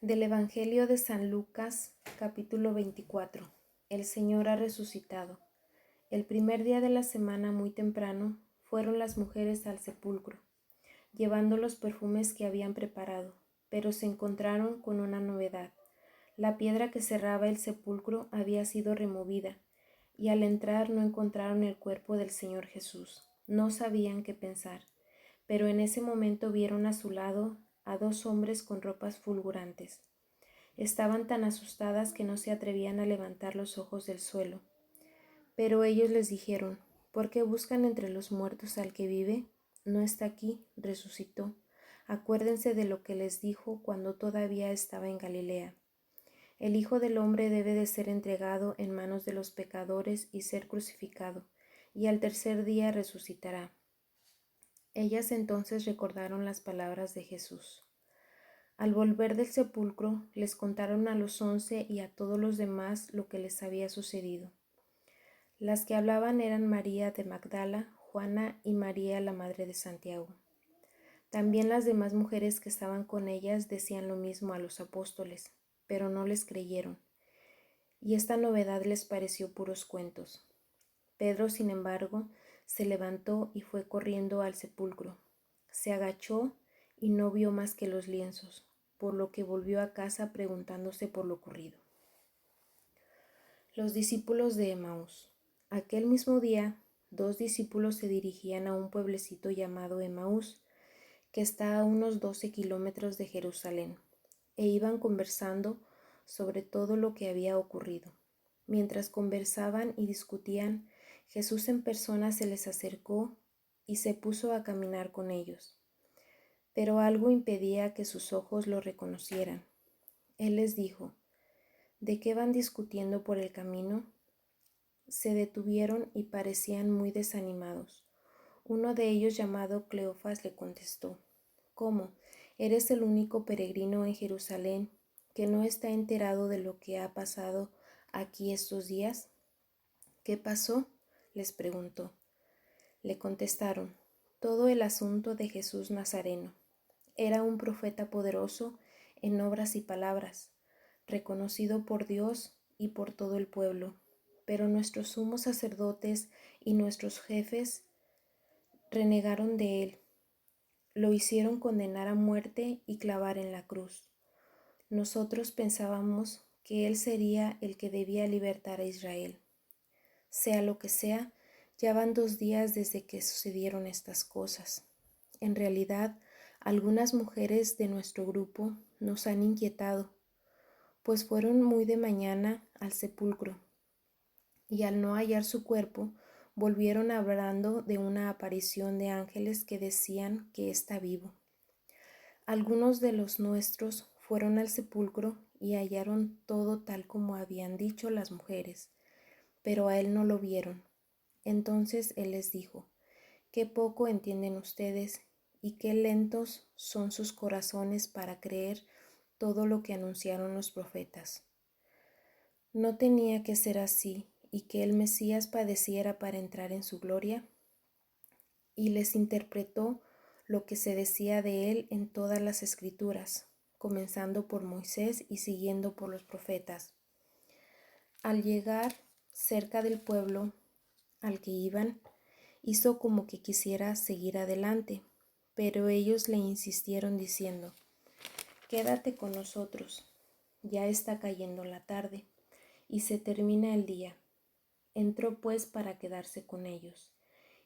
Del Evangelio de San Lucas, capítulo 24. El Señor ha resucitado. El primer día de la semana, muy temprano, fueron las mujeres al sepulcro, llevando los perfumes que habían preparado, pero se encontraron con una novedad. La piedra que cerraba el sepulcro había sido removida, y al entrar no encontraron el cuerpo del Señor Jesús. No sabían qué pensar, pero en ese momento vieron a su lado a dos hombres con ropas fulgurantes. Estaban tan asustadas que no se atrevían a levantar los ojos del suelo. Pero ellos les dijeron: ¿por qué buscan entre los muertos al que vive? No está aquí, resucitó. Acuérdense de lo que les dijo cuando todavía estaba en Galilea. El Hijo del Hombre debe de ser entregado en manos de los pecadores y ser crucificado, y al tercer día resucitará. Ellas entonces recordaron las palabras de Jesús. Al volver del sepulcro, les contaron a los 11 y a todos los demás lo que les había sucedido. Las que hablaban eran María de Magdala, Juana y María, la madre de Santiago. También las demás mujeres que estaban con ellas decían lo mismo a los apóstoles, pero no les creyeron, y esta novedad les pareció puros cuentos. Pedro, sin embargo, se levantó y fue corriendo al sepulcro. Se agachó y no vio más que los lienzos, por lo que volvió a casa preguntándose por lo ocurrido. Los discípulos de Emaús. Aquel mismo día, 2 discípulos se dirigían a un pueblecito llamado Emaús, que está a unos 12 kilómetros de Jerusalén, e iban conversando sobre todo lo que había ocurrido. Mientras conversaban y discutían, Jesús en persona se les acercó y se puso a caminar con ellos. Pero algo impedía que sus ojos lo reconocieran. Él les dijo: ¿de qué van discutiendo por el camino? Se detuvieron y parecían muy desanimados. Uno de ellos, llamado Cleofas, le contestó: ¿cómo? ¿Eres el único peregrino en Jerusalén que no está enterado de lo que ha pasado aquí estos días? ¿Qué pasó?, les preguntó. Le contestaron: todo el asunto de Jesús Nazareno. Era un profeta poderoso en obras y palabras, reconocido por Dios y por todo el pueblo. Pero nuestros sumos sacerdotes y nuestros jefes renegaron de él. Lo hicieron condenar a muerte y clavar en la cruz. Nosotros pensábamos que él sería el que debía libertar a Israel. Sea lo que sea, ya van 2 días desde que sucedieron estas cosas. En realidad, algunas mujeres de nuestro grupo nos han inquietado, pues fueron muy de mañana al sepulcro, y al no hallar su cuerpo, volvieron hablando de una aparición de ángeles que decían que está vivo. Algunos de los nuestros fueron al sepulcro y hallaron todo tal como habían dicho las mujeres, pero a él no lo vieron. Entonces él les dijo: qué poco entienden ustedes y qué lentos son sus corazones para creer todo lo que anunciaron los profetas. ¿No tenía que ser así y que el Mesías padeciera para entrar en su gloria? Y les interpretó lo que se decía de él en todas las Escrituras, comenzando por Moisés y siguiendo por los profetas. Al llegar cerca del pueblo al que iban, hizo como que quisiera seguir adelante, pero ellos le insistieron diciendo: quédate con nosotros, ya está cayendo la tarde y se termina el día. Entró pues para quedarse con ellos,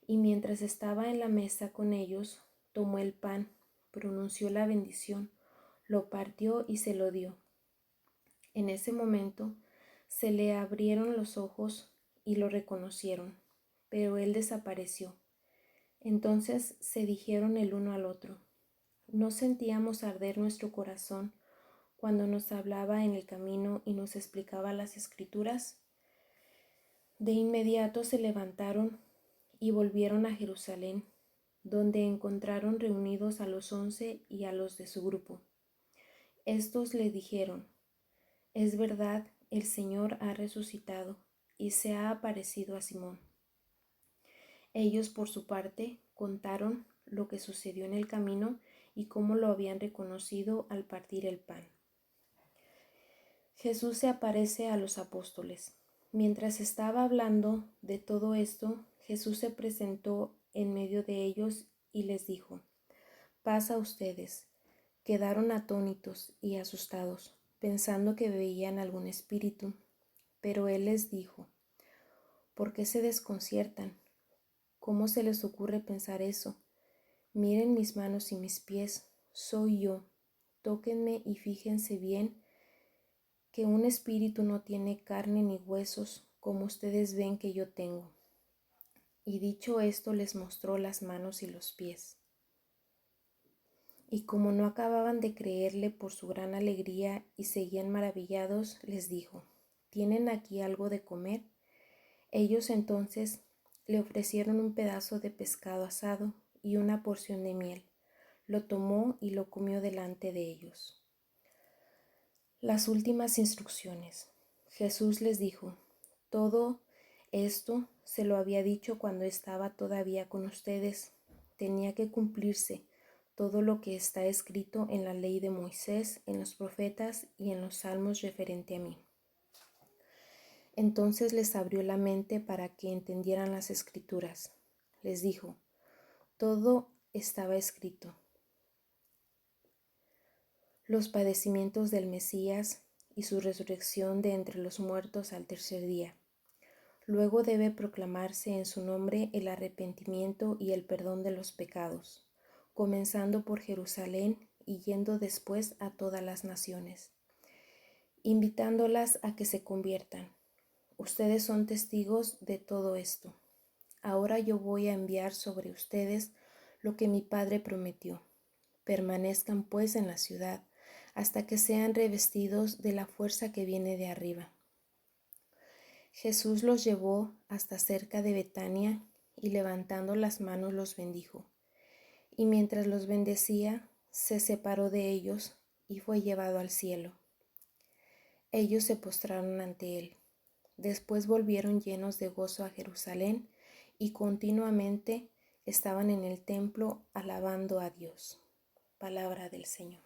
y mientras estaba en la mesa con ellos, tomó el pan, pronunció la bendición, lo partió y se lo dio. En ese momento se le abrieron los ojos y lo reconocieron, pero él desapareció. Entonces se dijeron el uno al otro: ¿no sentíamos arder nuestro corazón cuando nos hablaba en el camino y nos explicaba las Escrituras? De inmediato se levantaron y volvieron a Jerusalén, donde encontraron reunidos a los 11 y a los de su grupo. Estos le dijeron: es verdad, el Señor ha resucitado y se ha aparecido a Simón. Ellos, por su parte, contaron lo que sucedió en el camino y cómo lo habían reconocido al partir el pan. Jesús se aparece a los apóstoles. Mientras estaba hablando de todo esto, Jesús se presentó en medio de ellos y les dijo: Paz a ustedes. Quedaron atónitos y asustados, pensando que veían algún espíritu. Pero él les dijo: ¿Por qué se desconciertan? ¿Cómo se les ocurre pensar eso? Miren mis manos y mis pies, soy yo. Tóquenme y fíjense bien que un espíritu no tiene carne ni huesos, como ustedes ven que yo tengo. Y dicho esto, les mostró las manos y los pies. Y como no acababan de creerle por su gran alegría y seguían maravillados, les dijo: ¿Tienen aquí algo de comer? Ellos entonces le ofrecieron un pedazo de pescado asado y una porción de miel. Lo tomó y lo comió delante de ellos. Las últimas instrucciones. Jesús les dijo: Todo esto se lo había dicho cuando estaba todavía con ustedes. Tenía que cumplirse todo lo que está escrito en la ley de Moisés, en los profetas y en los salmos referente a mí. Entonces les abrió la mente para que entendieran las escrituras. Les dijo: todo estaba escrito. Los padecimientos del Mesías y su resurrección de entre los muertos al tercer día. Luego debe proclamarse en su nombre el arrepentimiento y el perdón de los pecados, comenzando por Jerusalén y yendo después a todas las naciones, invitándolas a que se conviertan. Ustedes son testigos de todo esto. Ahora yo voy a enviar sobre ustedes lo que mi Padre prometió. Permanezcan pues en la ciudad hasta que sean revestidos de la fuerza que viene de arriba. Jesús los llevó hasta cerca de Betania y levantando las manos los bendijo. Y mientras los bendecía, se separó de ellos y fue llevado al cielo. Ellos se postraron ante él. Después volvieron llenos de gozo a Jerusalén y continuamente estaban en el templo alabando a Dios. Palabra del Señor.